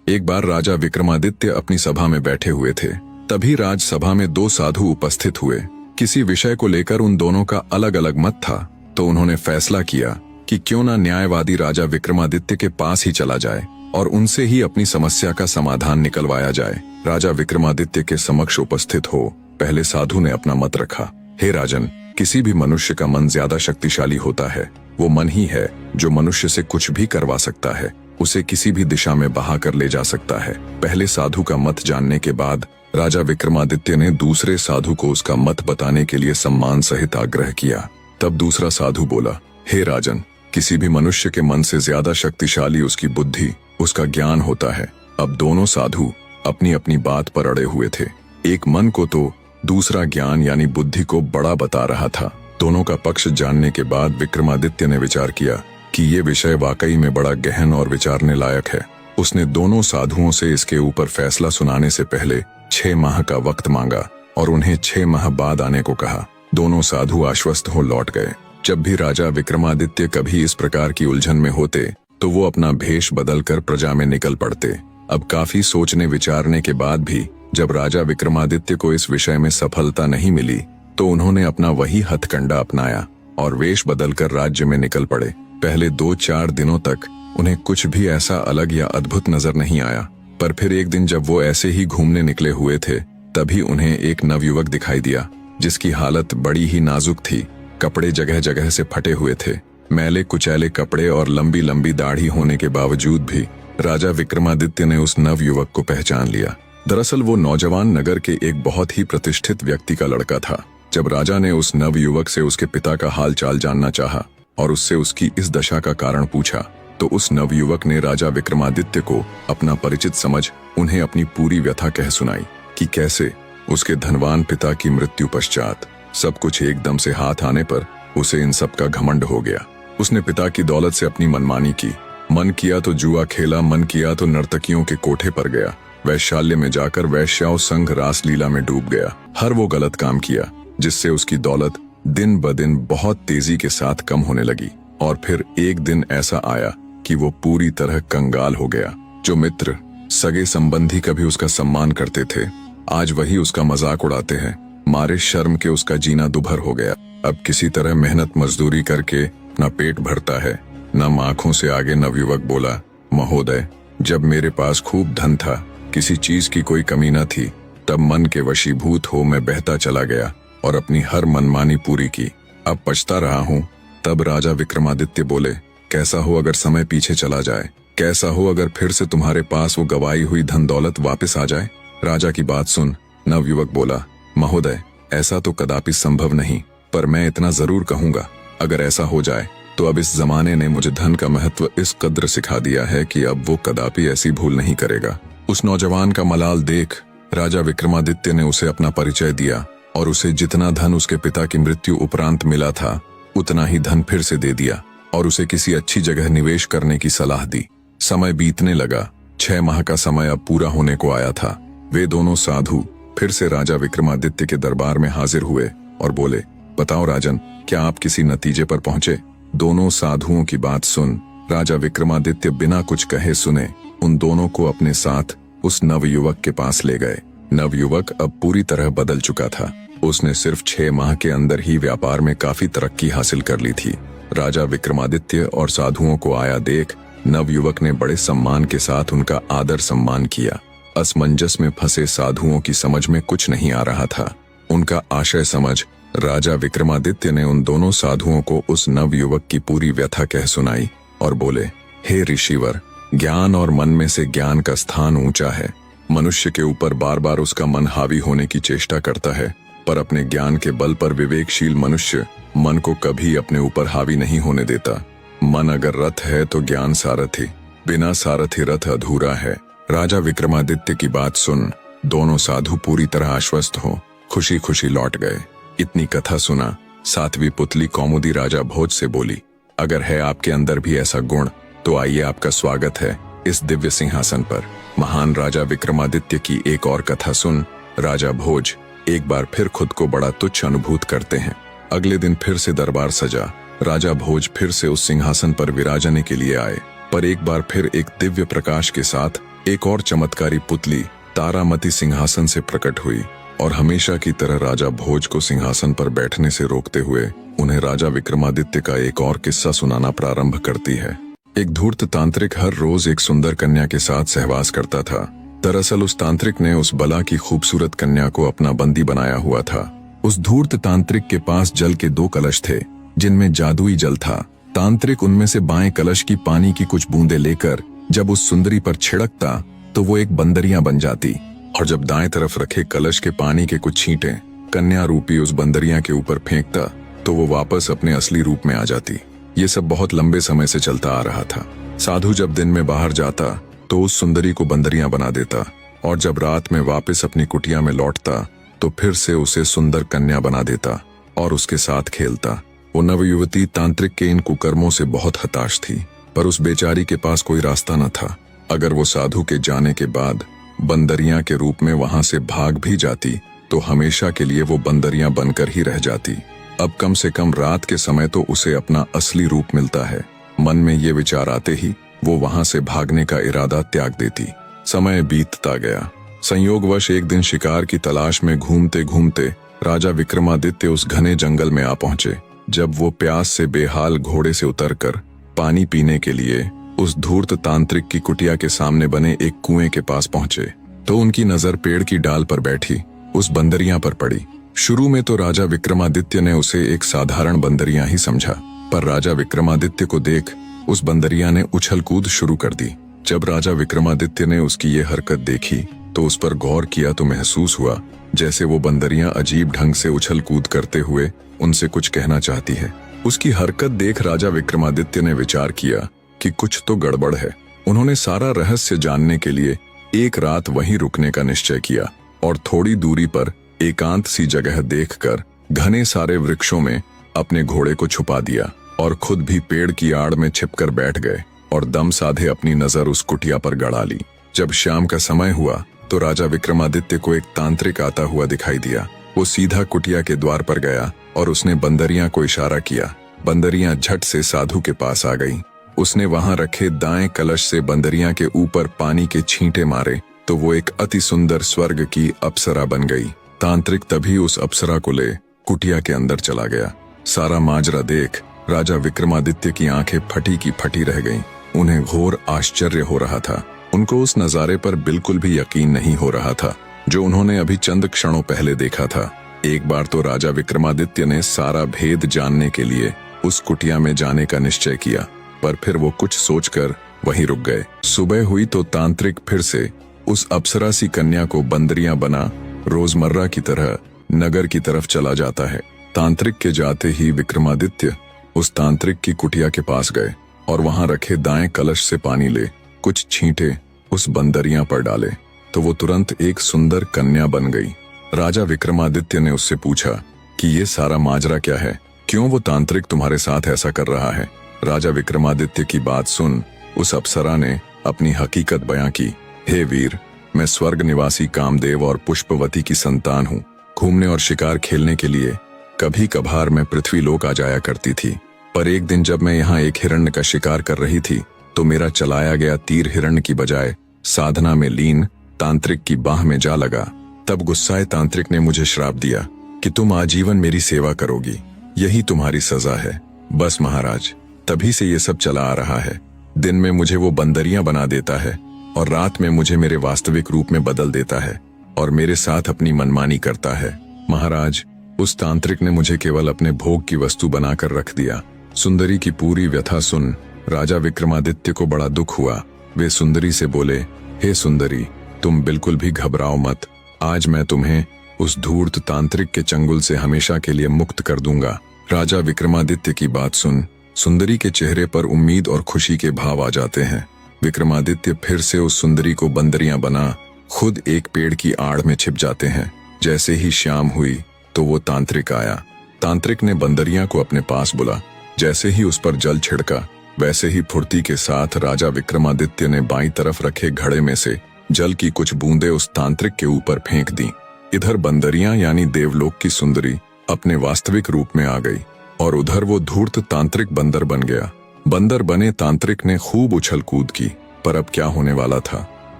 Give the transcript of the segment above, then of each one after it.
एक बार राजा विक्रमादित्य अपनी सभा में बैठे हुए थे। तभी राजसभा में दो साधु उपस्थित हुए। किसी विषय को लेकर उन दोनों का अलग अलग मत था, तो उन्होंने फैसला किया कि क्यों ना न्यायवादी राजा विक्रमादित्य के पास ही चला जाए और उनसे ही अपनी समस्या का समाधान निकलवाया जाए। राजा विक्रमादित्य के समक्ष उपस्थित हो पहले साधु ने अपना मत रखा। हे राजन, किसी भी मनुष्य का मन ज्यादा शक्तिशाली होता है। वो मन ही है जो मनुष्य से कुछ भी करवा सकता है, उसे किसी भी दिशा में बहा कर ले जा सकता है। पहले साधु का मत जानने के बाद राजा विक्रमादित्य ने दूसरे साधु को उसका मत बताने के लिए सम्मान सहित आग्रह किया। तब दूसरा साधु बोला, हे राजन, किसी भी मनुष्य के मन से ज्यादा शक्तिशाली उसकी बुद्धि, उसका ज्ञान होता है। अब दोनों साधु अपनी अपनी बात पर अड़े हुए थे। एक मन को तो दूसरा ज्ञान यानी बुद्धि को बड़ा बता रहा था। दोनों का पक्ष जानने के बाद विक्रमादित्य ने विचार किया कि ये विषय वाकई में बड़ा गहन और विचारने लायक है। उसने दोनों साधुओं से इसके ऊपर फैसला सुनाने से पहले 6 माह का वक्त मांगा और उन्हें 6 माह बाद आने को कहा। दोनों साधु आश्वस्त हो लौट गए। जब भी राजा विक्रमादित्य कभी इस प्रकार की उलझन में होते तो वो अपना भेष बदलकर प्रजा में निकल पड़ते। अब काफी सोचने विचारने के बाद भी जब राजा विक्रमादित्य को इस विषय में सफलता नहीं मिली तो उन्होंने अपना वही हथकंडा अपनाया और वेश बदलकर राज्य में निकल पड़े। पहले 2-4 दिनों तक उन्हें कुछ भी ऐसा अलग या अद्भुत नजर नहीं आया, पर फिर एक दिन जब वो ऐसे ही घूमने निकले हुए थे तभी उन्हें एक नवयुवक दिखाई दिया जिसकी हालत बड़ी ही नाजुक थी। कपड़े जगह जगह से फटे हुए थे। मैले कुचैले कपड़े और लंबी लंबी दाढ़ी होने के बावजूद भी राजा विक्रमादित्य ने उस नवयुवक को पहचान लिया। दरअसल वो नौजवान नगर के एक बहुत ही प्रतिष्ठित व्यक्ति का लड़का था। जब राजा ने उस नवयुवक से उसके पिता का हाल चाल जानना चाहा और उससे उसकी इस दशा का कारण पूछा तो उस नवयुवक ने राजा विक्रमादित्य को अपना परिचित समझ उन्हें अपनी पूरी व्यथा कह सुनाई कि कैसे उसके धनवान पिता की मृत्यु पश्चात सब कुछ एकदम से हाथ आने पर उसे इन सब का घमंड हो गया। उसने पिता की दौलत से अपनी मनमानी की। मन किया तो जुआ खेला, मन किया तो नर्तकियों के कोठे पर गया, वैश्यालय में जाकर वैश्याओं संग रास लीला में डूब गया। हर वो गलत काम किया जिससे उसकी दौलत दिन ब दिन बहुत तेजी के साथ कम होने लगी। और फिर एक दिन ऐसा आया कि वो पूरी तरह कंगाल हो गया। जो मित्र सगे संबंधी कभी उसका सम्मान करते थे आज वही उसका मजाक उड़ाते हैं। मारे शर्म के उसका जीना दुभर हो गया। अब किसी तरह मेहनत मजदूरी करके अपना पेट भरता है। न आंखों से आगे नवयुवक बोला, महोदय, जब मेरे पास खूब धन था, किसी चीज की कोई कमी न थी, तब मन के वशीभूत हो मैं बहता चला गया और अपनी हर मनमानी पूरी की। अब पछता रहा हूँ। तब राजा विक्रमादित्य बोले, कैसा हो अगर समय पीछे चला जाए, कैसा हो अगर फिर से तुम्हारे पास वो गवाई हुई धन दौलत वापस आ जाए। राजा की बात सुन नवयुवक बोला, महोदय, ऐसा तो कदापि संभव नहीं, पर मैं इतना जरूर कहूंगा, अगर ऐसा हो जाए तो अब इस जमाने ने मुझे धन का महत्व इस कद्र सिखा दिया है कि अब वो कदापि ऐसी भूल नहीं करेगा। उस नौजवान का मलाल देख राजा विक्रमादित्य ने उसे अपना परिचय दिया और उसे जितना धन उसके पिता की मृत्यु उपरांत मिला था उतना ही धन फिर से दे दिया और उसे किसी अच्छी जगह निवेश करने की सलाह दी। समय बीतने लगा। 6 माह का समय अब पूरा होने को आया था। वे दोनों साधु फिर से राजा विक्रमादित्य के दरबार में हाजिर हुए और बोले, बताओ राजन, क्या आप किसी नतीजे पर पहुंचे? दोनों साधुओं की बात सुन राजा विक्रमादित्य बिना कुछ कहे सुने उन दोनों को अपने साथ उस नवयुवक के पास ले गए। नवयुवक अब पूरी तरह बदल चुका था। उसने सिर्फ 6 माह के अंदर ही व्यापार में काफी तरक्की हासिल कर ली थी। राजा विक्रमादित्य और साधुओं को आया देख नवयुवक ने बड़े सम्मान के साथ उनका आदर सम्मान किया। असमंजस में फंसे साधुओं की समझ में कुछ नहीं आ रहा था। उनका आशय समझ राजा विक्रमादित्य ने उन दोनों साधुओं को उस नवयुवक की पूरी व्यथा कह सुनाई और बोले, हे ऋषिवर, ज्ञान और मन में से ज्ञान का स्थान ऊंचा है। मनुष्य के ऊपर बार बार उसका मन हावी होने की चेष्टा करता है, पर अपने ज्ञान के बल पर विवेकशील मनुष्य मन को कभी अपने ऊपर हावी नहीं होने देता। मन अगर रथ है तो ज्ञान सारथी, बिना सारथी रथ अधूरा है। राजा विक्रमादित्य की बात सुन दोनों साधु पूरी तरह आश्वस्त हो खुशी खुशी लौट गए। इतनी कथा सुना सातवीं पुतली कौमुदी राजा भोज से बोली, अगर है आपके अंदर भी ऐसा गुण तो आइए, आपका स्वागत है इस दिव्य सिंहासन पर। महान राजा विक्रमादित्य की एक और कथा सुन राजा भोज एक बार फिर खुद को बड़ा तुच्छ अनुभूत करते हैं। अगले दिन फिर से दरबार सजा। राजा भोज फिर से उस सिंहासन पर विराजने के लिए आए। पर एक बार फिर एक दिव्य प्रकाश के साथ एक और चमत्कारी पुतली तारामती सिंहासन से प्रकट हुई और हमेशा की तरह राजा भोज को सिंहासन पर बैठने से रोकते हुए उन्हें राजा विक्रमादित्य का एक और किस्सा सुनाना प्रारंभ करती है। एक धूर्त तांत्रिक हर रोज एक सुंदर कन्या के साथ सहवास करता था। दरअसल उस तांत्रिक ने उस बला की खूबसूरत कन्या को अपना बंदी बनाया हुआ था। उस धूर्त तांत्रिक के पास जल के 2 कलश थे जिनमें जादुई जल था। तांत्रिक उनमें से बाएं कलश की पानी की कुछ बूंदें लेकर जब उस सुंदरी पर छिड़कता तो वो एक बंदरिया बन जाती, और जब दाएं तरफ रखे कलश के पानी के कुछ छींटे कन्या रूपी उस बंदरिया के ऊपर फेंकता तो वो वापस अपने असली रूप में आ जाती। ये सब बहुत लंबे समय से चलता आ रहा था। साधु जब दिन में बाहर जाता तो उस सुंदरी को बंदरिया बना देता, और जब रात में वापस अपनी कुटिया में लौटता तो फिर से उसे सुंदर कन्या बना देता और उसके साथ खेलता। वो नवयुवती तांत्रिक के इन कुकर्मों से बहुत हताश थी, पर उस बेचारी के पास कोई रास्ता न था। अगर वो साधु के जाने के बाद बंदरिया के रूप में वहां से भाग भी जाती तो हमेशा के लिए वो बंदरिया बनकर ही रह जाती। अब कम से कम रात के समय तो उसे अपना असली रूप मिलता है। मन में ये विचार आते ही वो वहां से भागने का इरादा त्याग देती। समय बीतता गया। संयोगवश एक दिन शिकार की तलाश में घूमते घूमते राजा विक्रमादित्य उस घने जंगल में आ पहुंचे। जब वो प्यास से बेहाल घोड़े से उतरकर पानी पीने के लिए उस धूर्त तांत्रिक की कुटिया के सामने बने एक कुएं के पास पहुंचे तो उनकी नजर पेड़ की डाल पर बैठी उस बंदरिया पर पड़ी। शुरू में तो राजा विक्रमादित्य ने उसे एक साधारण बंदरिया ही समझा, पर राजा विक्रमादित्य को देख उस बंदरिया ने उछल कूद शुरू कर दी। जब राजा विक्रमादित्य ने उसकी ये हरकत देखी तो उस पर गौर किया तो महसूस हुआ जैसे वो बंदरिया अजीब ढंग से उछल कूद करते हुए उनसे कुछ कहना चाहती है। उसकी हरकत देख राजा विक्रमादित्य ने विचार किया कि कुछ तो गड़बड़ है। उन्होंने सारा रहस्य जानने के लिए एक रात वहीं रुकने का निश्चय किया और थोड़ी दूरी पर एकांत सी जगह देखकर घने सारे वृक्षों में अपने घोड़े को छुपा दिया और खुद भी पेड़ की आड़ में छिपकर बैठ गए और दम साधे अपनी नजर उस कुटिया पर गड़ा ली। जब शाम का समय हुआ तो राजा विक्रमादित्य को एक तांत्रिक आता हुआ दिखाई दिया। वो सीधा कुटिया के द्वार पर गया और उसने बंदरिया को इशारा किया। बंदरिया झट से साधु के पास आ गई। उसने वहां रखे दाएं कलश से बंदरिया के ऊपर पानी के छींटे मारे तो वो एक अति सुंदर स्वर्ग की अप्सरा बन गई। तांत्रिक तभी उस अप्सरा को ले कुटिया के अंदर चला गया। सारा माजरा देख राजा विक्रमादित्य की आंखें फटी की फटी रह गईं। उन्हें घोर आश्चर्य हो रहा था। उनको उस नजारे पर बिल्कुल भी यकीन नहीं हो रहा था जो उन्होंने अभी चंद क्षणों पहले देखा था। एक बार तो राजा विक्रमादित्य ने सारा भेद जानने के लिए उस कुटिया में जाने का निश्चय किया, पर फिर वो कुछ सोचकर वहीं रुक गए। सुबह हुई तो तांत्रिक फिर से उस अप्सरा सी कन्या को बंदरिया बना रोजमर्रा की तरह नगर की तरफ चला जाता है। तांत्रिक के जाते ही विक्रमादित्य उस तांत्रिक की कुटिया के पास गए और वहां रखे दाएं कलश से पानी ले कुछ छींटे उस बंदरिया पर डाले तो वो तुरंत एक सुंदर कन्या बन गई। राजा विक्रमादित्य ने उससे पूछा कि ये सारा माजरा क्या है, क्यों वो तांत्रिक तुम्हारे साथ ऐसा कर रहा है। राजा विक्रमादित्य की बात सुन उस अप्सरा ने अपनी हकीकत बयां की। हे वीर, मैं स्वर्ग निवासी कामदेव और पुष्पवती की संतान हूँ। घूमने और शिकार खेलने के लिए कभी कभार मैं पृथ्वी लोक आ जाया करती थी, पर एक दिन जब मैं यहाँ एक हिरण्य का शिकार कर रही थी तो मेरा चलाया गया तीर हिरण्य की बजाय साधना में लीन तांत्रिक की बाह में जा लगा। तब गुस्साए तांत्रिक ने मुझे श्राप दिया कि तुम आजीवन मेरी सेवा करोगी, यही तुम्हारी सजा है। बस महाराज, तभी से ये सब चला आ रहा है। दिन में मुझे वो बंदरिया बना देता है और रात में मुझे मेरे वास्तविक रूप में बदल देता है और मेरे साथ अपनी मनमानी करता है। महाराज, उस तांत्रिक ने मुझे केवल अपने भोग की वस्तु बनाकर रख दिया। सुंदरी की पूरी व्यथा सुन राजा विक्रमादित्य को बड़ा दुख हुआ। वे सुंदरी से बोले, हे सुंदरी, तुम बिल्कुल भी घबराओ मत। आज मैं तुम्हें उस धूर्त तांत्रिक के चंगुल से हमेशा के लिए मुक्त कर दूंगा। राजा विक्रमादित्य की बात सुन सुंदरी के चेहरे पर उम्मीद और खुशी के भाव आ जाते हैं। विक्रमादित्य फिर से उस सुंदरी को बंदरिया बना खुद एक पेड़ की आड़ में छिप जाते हैं। जैसे ही शाम हुई तो वो तांत्रिक आया। तांत्रिक ने बंदरिया को अपने पास बुला। जैसे ही उस पर जल छिड़का वैसे ही फुर्ती के साथ राजा विक्रमादित्य ने बाईं तरफ रखे घड़े में से जल की कुछ बूंदें उस तांत्रिक के ऊपर फेंक दी। इधर बंदरिया यानी देवलोक की सुंदरी अपने वास्तविक रूप में आ गई और उधर वो धूर्त तांत्रिक बंदर बन गया। बंदर बने तांत्रिक ने खूब उछल कूद की, पर अब क्या होने वाला था।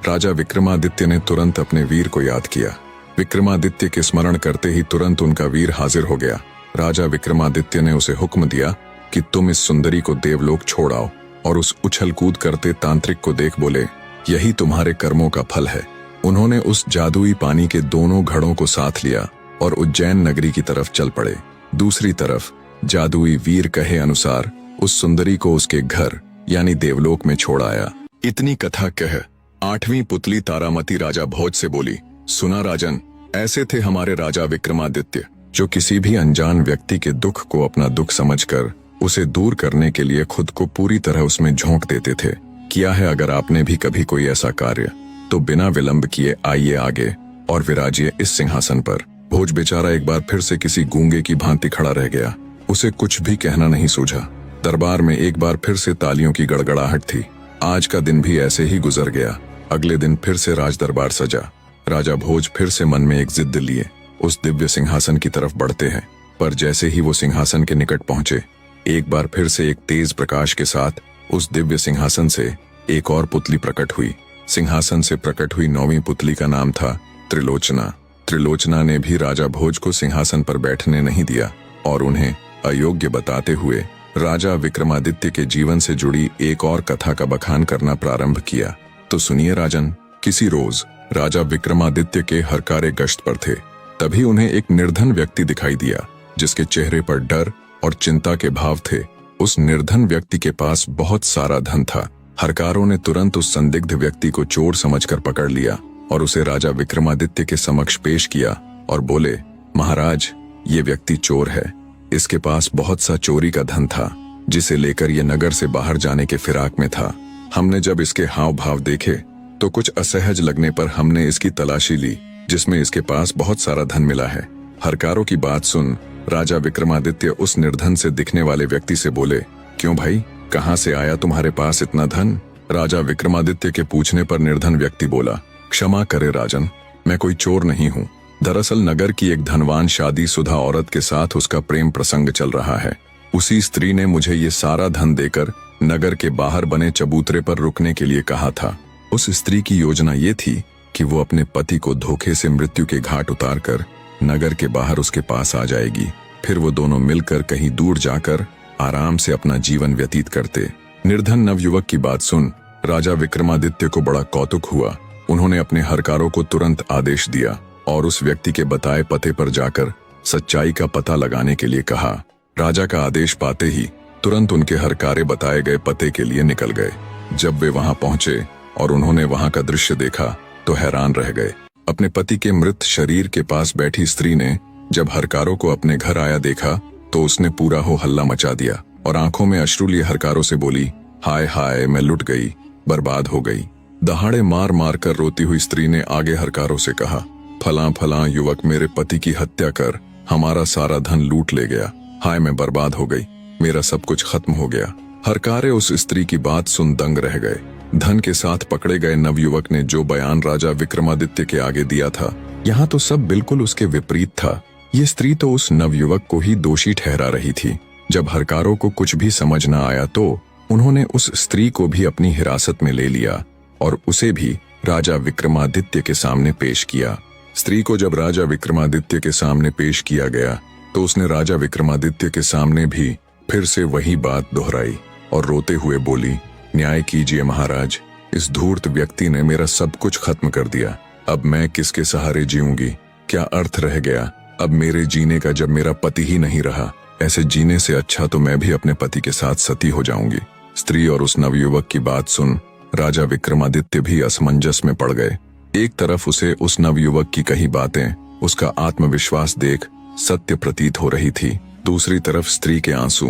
राजा विक्रमादित्य ने तुरंत अपने वीर को याद किया। विक्रमादित्य के स्मरण करते ही तुरंत उनका वीर हाजिर हो गया। राजा विक्रमादित्य ने उसे हुक्म दिया कि तुम इस सुंदरी को देवलोक छोड़ आओ, और उस उछल कूद करते तांत्रिक को देख बोले, यही तुम्हारे कर्मों का फल है। उन्होंने उस जादुई पानी के दोनों घड़ों को साथ लिया और उज्जैन नगरी की तरफ चल पड़े। दूसरी तरफ जादुई वीर कहे अनुसार उस सुंदरी को उसके घर यानी देवलोक में छोड़ आया। इतनी कथा कह 8वीं पुतली तारामती राजा भोज से बोली, सुना राजन, ऐसे थे हमारे राजा विक्रमादित्य, जो किसी भी अनजान व्यक्ति के दुख को अपना दुख समझकर उसे दूर करने के लिए खुद को पूरी तरह उसमें झोंक देते थे। किया है अगर आपने भी कभी कोई ऐसा कार्य, तो बिना विलंब किए आइए आगे और विराजिए इस सिंहासन पर। भोज बेचारा एक बार फिर से किसी गूंगे की भांति खड़ा रह गया। उसे कुछ भी कहना नहीं सूझा। दरबार में एक बार फिर से तालियों की गड़गड़ाहट थी। आज का दिन भी ऐसे ही गुजर गया। अगले दिन फिर से राज दरबार सजा। राजा भोज फिर से मन में एक जिद लिए उस दिव्य सिंहासन की तरफ बढ़ते हैं, पर जैसे ही वो सिंहासन के निकट पहुंचे, एक बार फिर से एक तेज प्रकाश के साथ उस दिव्य सिंहासन से एक और पुतली प्रकट हुई। सिंहासन से प्रकट हुई 9वीं पुतली का नाम था त्रिलोचना। त्रिलोचना ने भी राजा भोज को सिंहासन पर बैठने नहीं दिया और उन्हें अयोग्य बताते हुए राजा विक्रमादित्य के जीवन से जुड़ी एक और कथा का बखान करना प्रारंभ किया। तो सुनिए राजन, किसी रोज राजा विक्रमादित्य के हरकारे गश्त पर थे। तभी उन्हें एक निर्धन व्यक्ति दिखाई दिया, जिसके चेहरे पर डर और चिंता के भाव थे। उस निर्धन व्यक्ति के पास बहुत सारा धन था। हरकारों ने तुरंत उस संदिग्ध व्यक्ति को चोर समझकर पकड़ लिया और उसे राजा विक्रमादित्य के समक्ष पेश किया और बोले, महाराज, ये व्यक्ति चोर है। इसके पास बहुत सा चोरी का धन था, जिसे लेकर ये नगर से बाहर जाने के फिराक में था। हमने जब इसके हाव भाव देखे तो कुछ असहज लगने पर हमने इसकी तलाशी ली, जिसमें इसके पास बहुत सारा धन मिला है। हरकारों की बात सुन राजा विक्रमादित्य उस निर्धन से दिखने वाले व्यक्ति से बोले, क्यों भाई, कहाँ से आया तुम्हारे पास इतना धन? राजा विक्रमादित्य के पूछने पर निर्धन व्यक्ति बोला, क्षमा करे राजन, मैं कोई चोर नहीं हूँ। दरअसल नगर की एक धनवान शादीशुदा औरत के साथ उसका प्रेम प्रसंग चल रहा है। उसी स्त्री ने मुझे ये सारा धन देकर नगर के बाहर बने चबूतरे पर रुकने के लिए कहा था। उस स्त्री की योजना ये थी कि वो अपने पति को धोखे से मृत्यु के घाट उतारकर नगर के बाहर उसके पास आ जाएगी। फिर वो दोनों मिलकर कहीं दूर जाकर आराम से अपना जीवन व्यतीत करते। निर्धन नवयुवक की बात सुन राजा विक्रमादित्य को बड़ा कौतुक हुआ। उन्होंने अपने हरकारों को तुरंत आदेश दिया और उस व्यक्ति के बताए पते पर जाकर सच्चाई का पता लगाने के लिए कहा। राजा का आदेश पाते ही तुरंत उनके हरकारे बताए गए पते के लिए निकल गए। जब वे वहां पहुंचे और उन्होंने वहां का दृश्य देखा तो हैरान रह गए। अपने पति के मृत शरीर के पास बैठी स्त्री ने जब हरकारों को अपने घर आया देखा तो उसने पूरा हो हल्ला मचा दिया और आंखों में अश्रु लिए हरकारों से बोली, हाय हाय, मैं लुट गई, बर्बाद हो गई। दहाड़े मार मार कर रोती हुई स्त्री ने आगे हरकारों से कहा, फलां फलां युवक मेरे पति की हत्या कर हमारा सारा धन लूट ले गया। हाय, मैं बर्बाद हो गई, मेरा सब कुछ खत्म हो गया। हरकारे उस स्त्री की बात सुन दंग रह गए। धन के साथ पकड़े गए नवयुवक ने जो बयान राजा विक्रमादित्य के आगे दिया था, यहाँ तो सब बिल्कुल उसके विपरीत था। ये स्त्री तो उस नवयुवक को ही दोषी ठहरा रही थी। जब हरकारों को कुछ भी समझ न आया तो उन्होंने उस स्त्री को भी अपनी हिरासत में ले लिया और उसे भी राजा विक्रमादित्य के सामने पेश किया। स्त्री को जब राजा विक्रमादित्य के सामने पेश किया गया तो उसने राजा विक्रमादित्य के सामने भी फिर से वही बात दोहराई और रोते हुए बोली, न्याय कीजिए महाराज, इस धूर्त व्यक्ति ने मेरा सब कुछ खत्म कर दिया। अब मैं किसके सहारे जीऊंगी? क्या अर्थ रह गया अब मेरे जीने का जब मेरा पति ही नहीं रहा? ऐसे जीने से अच्छा तो मैं भी अपने पति के साथ सती हो जाऊंगी। स्त्री और उस नवयुवक की बात सुन राजा विक्रमादित्य भी असमंजस में पड़ गए। एक तरफ उसे उस नवयुवक की कही बातें, उसका आत्मविश्वास देख सत्य प्रतीत हो रही थी, दूसरी तरफ स्त्री के आंसू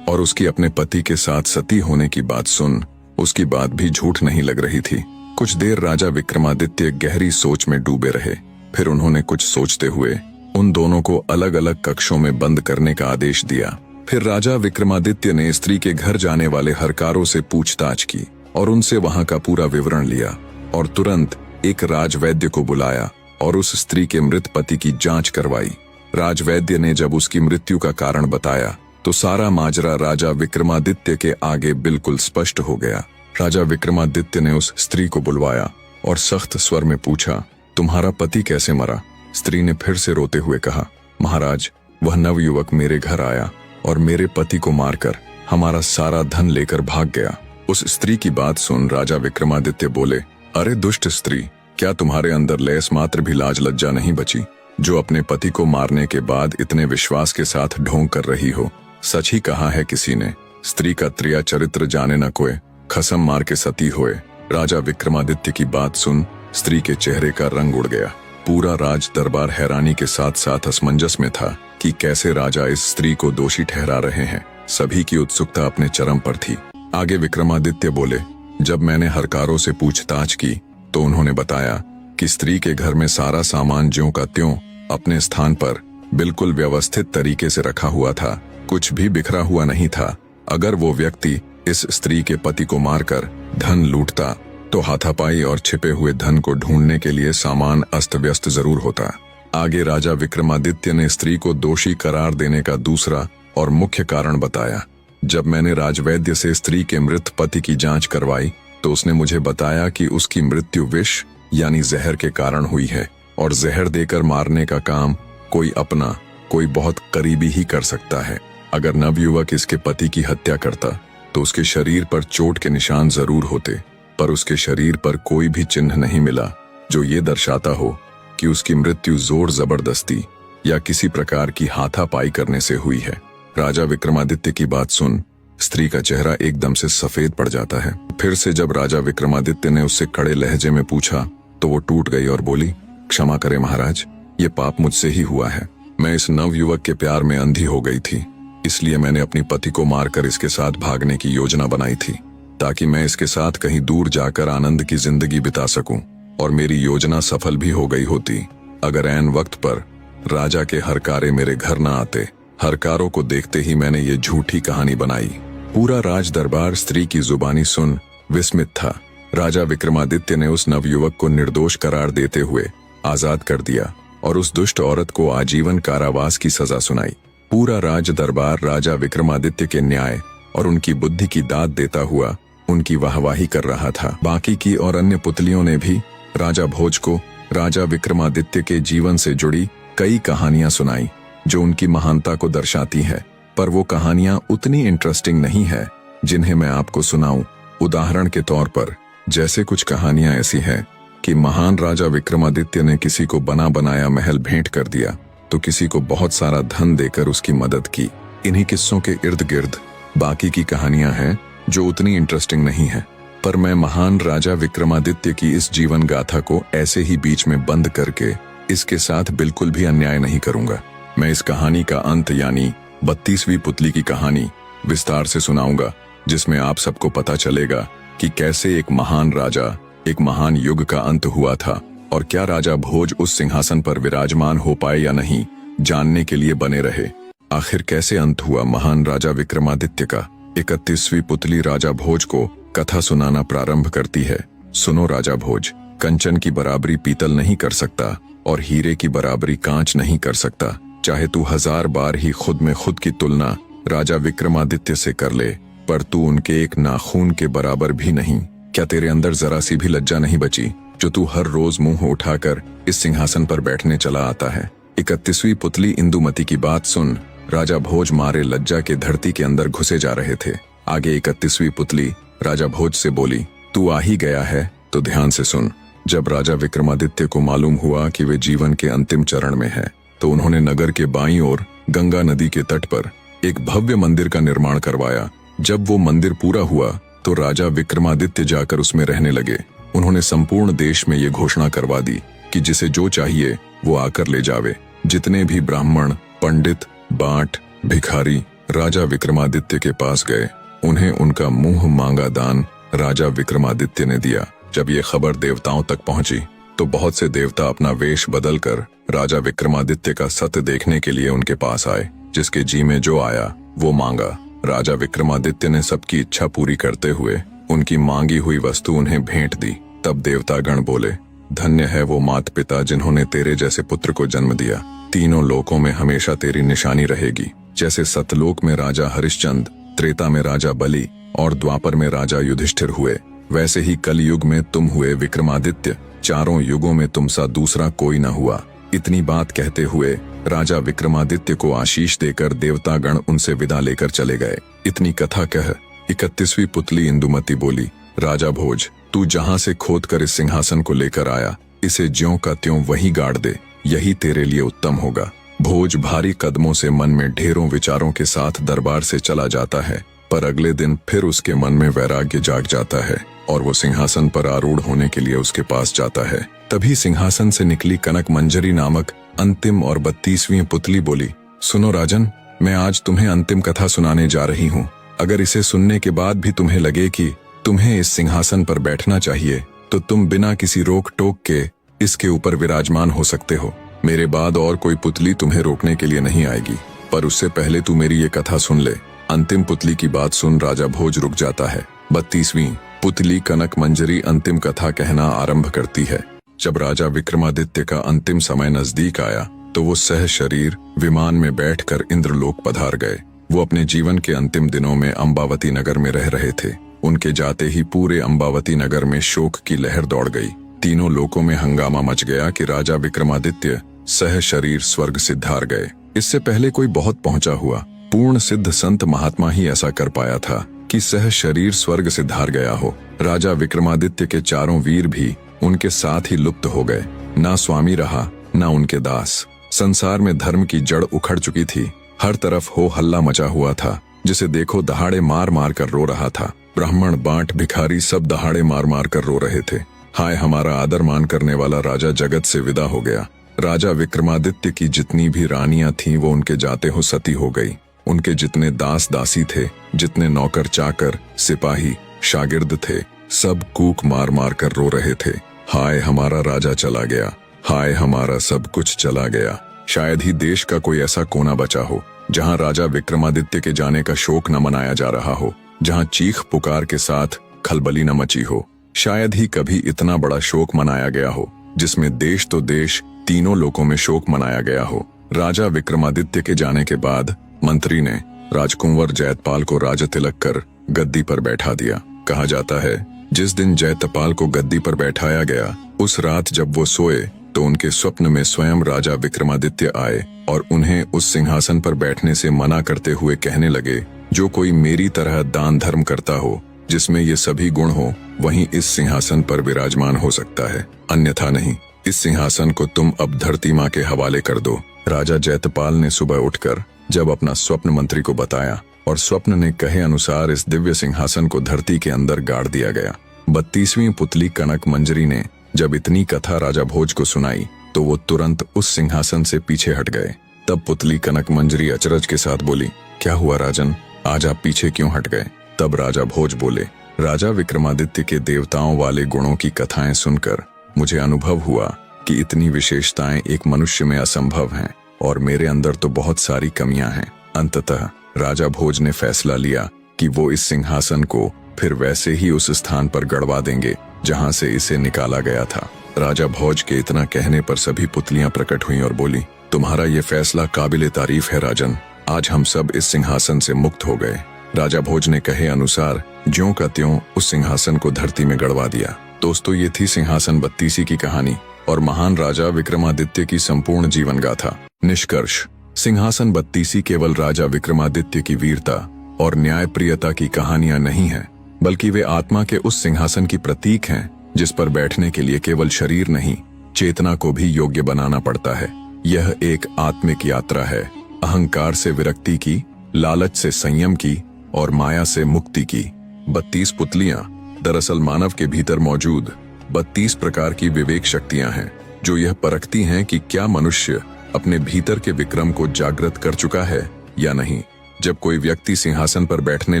और उसकी अपने पति के साथ सती होने की बात सुन उसकी बात भी झूठ नहीं लग रही थी। कुछ देर राजा विक्रमादित्य गहरी सोच में डूबे रहे। फिर उन्होंने कुछ सोचते हुए उन दोनों को अलग अलग कक्षों में बंद करने का आदेश दिया। फिर राजा विक्रमादित्य ने स्त्री के घर जाने वाले हरकारों से पूछताछ की और उनसे वहां का पूरा विवरण लिया और तुरंत एक राजवैद्य को बुलाया और उस स्त्री के मृत पति की जांच करवाई। राजवैद्य ने जब उसकी मृत्यु का कारण बताया तो सारा माजरा राजा विक्रमादित्य के आगे बिल्कुल स्पष्ट हो गया। राजा विक्रमादित्य ने उस स्त्री को बुलवाया और सख्त स्वर में पूछा, तुम्हारा पति कैसे मरा? स्त्री ने फिर से रोते हुए कहा, महाराज, वह नवयुवक मेरे घर आया और मेरे पति को मारकर हमारा सारा धन लेकर भाग गया। उस स्त्री की बात सुन राजा विक्रमादित्य बोले, अरे दुष्ट स्त्री, क्या तुम्हारे अंदर लेस मात्र भी लाज लज्जा नहीं बची, जो अपने पति को मारने के बाद इतने विश्वास के साथ ढोंग कर रही हो? सच ही कहा है किसी ने, स्त्री का त्रिया चरित्र जाने न कोई, खसम मार के सती होए। राजा विक्रमादित्य की बात सुन स्त्री के चेहरे का रंग उड़ गया। पूरा राज दरबार हैरानी के साथ साथ असमंजस में था कि कैसे राजा इस स्त्री को दोषी ठहरा रहे हैं। सभी की उत्सुकता अपने चरम पर थी। आगे विक्रमादित्य बोले, जब मैंने हरकारों से पूछताछ की तो उन्होंने बताया कि स्त्री के घर में सारा सामान ज्यों का त्यों अपने स्थान पर बिल्कुल व्यवस्थित तरीके से रखा हुआ था, कुछ भी बिखरा हुआ नहीं था। अगर वो व्यक्ति इस स्त्री के पति को मारकर धन लूटता तो हाथापाई और छिपे हुए धन को ढूंढने के लिए सामान अस्त व्यस्त जरूर होता। आगे राजा विक्रमादित्य ने स्त्री को दोषी करार देने का दूसरा और मुख्य कारण बताया। जब मैंने राजवैद्य से स्त्री के मृत पति की जांच करवाई तो उसने मुझे बताया कि उसकी मृत्यु विष यानी जहर के कारण हुई है और जहर देकर मारने का काम कोई अपना, कोई बहुत करीबी ही कर सकता है। अगर नवयुवक इसके पति की हत्या करता तो उसके शरीर पर चोट के निशान जरूर होते, पर उसके शरीर पर कोई भी चिन्ह नहीं मिला जो ये दर्शाता हो कि उसकी मृत्यु जोर जबरदस्ती या किसी प्रकार की हाथापाई करने से हुई है। राजा विक्रमादित्य की बात सुन स्त्री का चेहरा एकदम से सफेद पड़ जाता है। फिर से जब राजा विक्रमादित्य ने उससे कड़े लहजे में पूछा तो वो टूट गई और बोली, क्षमा करें महाराज, ये पाप मुझसे ही हुआ है। मैं इस नवयुवक के प्यार में अंधी हो गई थी, इसलिए मैंने अपनी पति को मारकर इसके साथ भागने की योजना बनाई थी ताकि मैं इसके साथ कहीं दूर जाकर आनंद की जिंदगी बिता सकूं, और मेरी योजना सफल भी हो गई होती अगर ऐन वक्त पर राजा के हरकारे मेरे घर न आते। हरकारों को देखते ही मैंने ये झूठी कहानी बनाई। पूरा राज दरबार स्त्री की जुबानी सुन विस्मित था। राजा विक्रमादित्य ने उस नवयुवक को निर्दोष करार देते हुए आजाद कर दिया और उस दुष्ट औरत को आजीवन कारावास की सजा सुनाई। पूरा राज दरबार राजा विक्रमादित्य के न्याय और उनकी बुद्धि की दाद देता हुआ उनकी वाहवाही कर रहा था। बाकी की और अन्य पुतलियों ने भी राजा भोज को राजा विक्रमादित्य के जीवन से जुड़ी कई कहानियां सुनाई जो उनकी महानता को दर्शाती है, पर वो कहानियां उतनी इंटरेस्टिंग नहीं है जिन्हें मैं आपको सुनाऊं। उदाहरण के तौर पर जैसे कुछ कहानियां ऐसी हैं कि महान राजा विक्रमादित्य ने किसी को बना बनाया महल भेंट कर दिया तो किसी को बहुत सारा धन देकर उसकी मदद की। इन्हीं किस्सों के इर्द गिर्द बाकी की कहानियां हैं जो उतनी इंटरेस्टिंग नहीं है, पर मैं महान राजा विक्रमादित्य की इस जीवन गाथा को ऐसे ही बीच में बंद करके इसके साथ बिल्कुल भी अन्याय नहीं करूंगा। मैं इस कहानी का अंत यानी 32वीं पुतली की कहानी विस्तार से सुनाऊंगा, जिसमें आप सबको पता चलेगा कि कैसे एक महान राजा, एक महान युग का अंत हुआ था और क्या राजा भोज उस सिंहासन पर विराजमान हो पाए या नहीं, जानने के लिए बने रहे। आखिर कैसे अंत हुआ महान राजा विक्रमादित्य का। 31वीं पुतली राजा भोज को कथा सुनाना प्रारंभ करती है। सुनो राजा भोज, कंचन की बराबरी पीतल नहीं कर सकता और हीरे की बराबरी कांच नहीं कर सकता। चाहे तू 1000 बार ही खुद में खुद की तुलना राजा विक्रमादित्य से कर ले, पर तू उनके एक नाखून के बराबर भी नहीं। क्या तेरे अंदर जरा सी भी लज्जा नहीं बची जो तू हर रोज मुंह उठाकर इस सिंहासन पर बैठने चला आता है। 31वीं पुतली इंदुमती की बात सुन राजा भोज मारे लज्जा के धरती के अंदर घुसे जा रहे थे। आगे 31वीं पुतली राजा भोज से बोली, तू आ ही गया है तो ध्यान से सुन। जब राजा विक्रमादित्य को मालूम हुआ कि वे जीवन के अंतिम चरण में है तो उन्होंने नगर के बाईं ओर गंगा नदी के तट पर एक भव्य मंदिर का निर्माण करवाया। जब वो मंदिर पूरा हुआ तो राजा विक्रमादित्य जाकर उसमें रहने लगे। उन्होंने संपूर्ण देश में ये घोषणा करवा दी कि जिसे जो चाहिए वो आकर ले जावे। जितने भी ब्राह्मण, पंडित, बांट, भिखारी राजा विक्रमादित्य के पास गए, उन्हें उनका मुंह मांगा दान राजा विक्रमादित्य ने दिया। जब ये खबर देवताओं तक पहुंची तो बहुत से देवता अपना वेश बदलकर राजा विक्रमादित्य का सत्य देखने के लिए उनके पास आए। जिसके जी में जो आया वो मांगा। राजा विक्रमादित्य ने सबकी इच्छा पूरी करते हुए उनकी मांगी हुई वस्तु उन्हें भेंट दी। तब देवतागण बोले, धन्य है वो माता पिता जिन्होंने तेरे जैसे पुत्र को जन्म दिया। तीनों लोकों में हमेशा तेरी निशानी रहेगी। जैसे सतलोक में राजा हरिश्चंद्र, त्रेता में राजा बलि और द्वापर में राजा युधिष्ठिर हुए, वैसे ही कलयुग में तुम हुए विक्रमादित्य। चारों युगों में तुम सा दूसरा कोई न हुआ। इतनी बात कहते हुए राजा विक्रमादित्य को आशीष देकर देवतागण उनसे विदा लेकर चले गए। इतनी कथा कह 31वीं पुतली इंदुमती बोली, राजा भोज, तू जहां से खोद कर इस सिंहासन को लेकर आया, इसे ज्यों का त्यों वहीं गाड़ दे, यही तेरे लिए उत्तम होगा। भोज भारी कदमों से मन में ढेरों विचारों के साथ दरबार से चला जाता है, पर अगले दिन फिर उसके मन में वैराग्य जाग जाता है और वो सिंहासन पर आरूढ़ होने के लिए उसके पास जाता है। तभी सिंहासन से निकली कनक मंजरी नामक अंतिम और 32वीं पुतली बोली, सुनो राजन, मैं आज तुम्हें अंतिम कथा सुनाने जा रही हूँ। अगर इसे सुनने के बाद भी तुम्हें लगे कि तुम्हें इस सिंहासन पर बैठना चाहिए, तो तुम बिना किसी रोक टोक के इसके ऊपर विराजमान हो सकते हो। मेरे बाद और कोई पुतली तुम्हें रोकने के लिए नहीं आएगी, पर उससे पहले तू मेरी ये कथा सुन ले। अंतिम पुतली की बात सुन राजा भोज रुक जाता है। 32वीं पुतली कनक मंजरी अंतिम कथा कहना आरंभ करती है। जब राजा विक्रमादित्य का अंतिम समय नजदीक आया, तो वो सह शरीर विमान में बैठकर इंद्रलोक पधार गए। वो अपने जीवन के अंतिम दिनों में अंबावती नगर में रह रहे थे। उनके जाते ही पूरे अंबावती नगर में शोक की लहर दौड़ गई। तीनों लोकों में हंगामा मच गया कि राजा विक्रमादित्य सह शरीर स्वर्ग सिद्धार गए। इससे पहले कोई बहुत पहुंचा हुआ पूर्ण सिद्ध संत महात्मा ही ऐसा कर पाया था कि सह शरीर स्वर्ग सिद्धार गया हो। राजा विक्रमादित्य के चारों वीर भी उनके साथ ही लुप्त हो गए। ना स्वामी रहा, ना उनके दास। संसार में धर्म की जड़ उखड़ चुकी थी। हर तरफ हो हल्ला मचा हुआ था। जिसे देखो दहाड़े मार मार कर रो रहा था। ब्राह्मण, बांट, भिखारी सब दहाड़े मार मार कर रो रहे थे। हाय, हमारा आदर मान करने वाला राजा जगत से विदा हो गया। राजा विक्रमादित्य की जितनी भी रानियां थीं, वो उनके जाते हो सती हो गई। उनके जितने दास दासी थे, जितने नौकर चाकर, सिपाही, शागिर्द थे, सब कूक मार मार कर रो रहे थे। हाय, हमारा राजा चला गया। हाय, हमारा सब कुछ चला गया। शायद ही देश का कोई ऐसा कोना बचा हो जहां राजा विक्रमादित्य के जाने का शोक न मनाया जा रहा हो, जहां चीख पुकार के साथ खलबली न मची हो। शायद ही कभी इतना बड़ा शोक मनाया गया हो जिसमें देश तो देश, तीनों लोकों में शोक मनाया गया हो। राजा विक्रमादित्य के जाने के बाद मंत्री ने राजकुंवर जयतपाल को राज तिलक कर गद्दी पर बैठा दिया। कहा जाता है, जिस दिन जयतपाल को गद्दी पर बैठाया गया, उस रात जब वो सोए तो उनके स्वप्न में स्वयं राजा विक्रमादित्य आए और उन्हें उस सिंहासन पर बैठने से मना करते हुए कहने लगे, जो कोई मेरी तरह दान धर्म करता हो, जिसमें ये सभी गुण हो, वहीं इस सिंहासन पर विराजमान हो सकता है, अन्यथा नहीं। इस सिंहासन को तुम अब धरती माँ के हवाले कर दो। राजा जयतपाल ने सुबह उठकर जब अपना स्वप्न मंत्री को बताया और स्वप्न ने कहे अनुसार इस दिव्य सिंहासन को धरती के अंदर गाड़ दिया गया। 32वीं पुतली कनक मंजरी ने जब इतनी कथा राजा भोज को सुनाई, तो वो तुरंत उस सिंहासन से पीछे हट गए। तब पुतली कनक मंजरी अचरज के साथ बोली, क्या हुआ राजन, आज आप पीछे क्यों हट गए? तब राजा भोज बोले, राजा विक्रमादित्य के देवताओं वाले गुणों की कथाएं सुनकर मुझे अनुभव हुआ कि इतनी विशेषताएं एक मनुष्य में असंभव हैं और मेरे अंदर तो बहुत सारी कमियां हैं। अंततः राजा भोज ने फैसला लिया कि वो इस सिंहासन को फिर वैसे ही उस स्थान पर गड़वा देंगे जहां से इसे निकाला गया था। राजा भोज के इतना कहने पर सभी पुतलियां प्रकट हुईं और बोली, तुम्हारा ये फैसला काबिले तारीफ है राजन, आज हम सब इस सिंहासन से मुक्त हो गए। राजा भोज ने कहे अनुसार ज्यों का त्यों उस सिंहासन को धरती में गड़वा दिया। दोस्तों, ये थी सिंहासन 32 की कहानी और महान राजा विक्रमादित्य की संपूर्ण जीवन गाथा। निष्कर्ष, सिंहासन 32 केवल राजा विक्रमादित्य की वीरता और न्यायप्रियता की कहानियां नहीं हैं, बल्कि वे आत्मा के उस सिंहासन की प्रतीक हैं जिस पर बैठने के लिए केवल शरीर नहीं, चेतना को भी योग्य बनाना पड़ता है। यह एक आत्मिक यात्रा है, अहंकार से विरक्ति की, लालच से संयम की और माया से मुक्ति की। 32 पुतलियां दरअसल मानव के भीतर मौजूद 32 प्रकार की विवेक शक्तियां हैं, जो यह परखती हैं कि क्या मनुष्य अपने भीतर के विक्रम को जागृत कर चुका है या नहीं। जब कोई व्यक्ति सिंहासन पर बैठने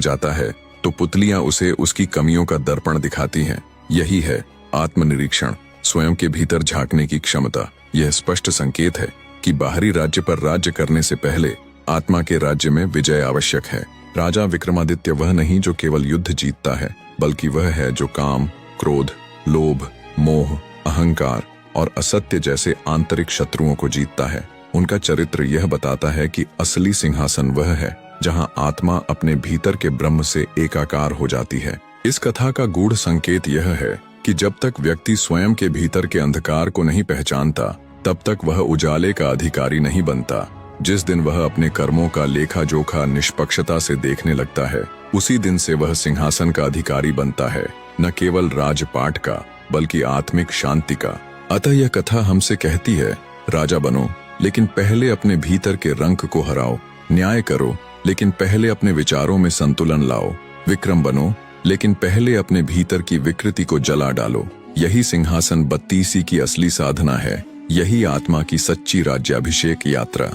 जाता है तो पुतलियां उसे उसकी कमियों का दर्पण दिखाती हैं। यही है आत्मनिरीक्षण, स्वयं के भीतर झांकने की क्षमता। यह स्पष्ट संकेत है कि बाहरी राज्य पर राज्य करने से पहले आत्मा के राज्य में विजय आवश्यक है। राजा विक्रमादित्य वह नहीं जो केवल युद्ध जीतता है, बल्कि वह है जो काम, क्रोध, लोभ, मोह, अहंकार और असत्य जैसे आंतरिक शत्रुओं को जीतता है। उनका चरित्र यह बताता है कि असली सिंहासन वह है जहां आत्मा अपने भीतर के ब्रह्म से एकाकार हो जाती है। इस कथा का गूढ़ संकेत यह है कि जब तक व्यक्ति स्वयं के भीतर के अंधकार को नहीं पहचानता, तब तक वह उजाले का अधिकारी नहीं बनता। जिस दिन वह अपने कर्मों का लेखा जोखा निष्पक्षता से देखने लगता है, उसी दिन से वह सिंहासन का अधिकारी बनता है, न केवल राजपाट का बल्कि आत्मिक शांति का। अतः यह कथा हमसे कहती है, राजा बनो लेकिन पहले अपने भीतर के रंक को हराओ, न्याय करो लेकिन पहले अपने विचारों में संतुलन लाओ, विक्रम बनो लेकिन पहले अपने भीतर की विकृति को जला डालो। यही सिंहासन 32 की असली साधना है, यही आत्मा की सच्ची राज्याभिषेक यात्रा।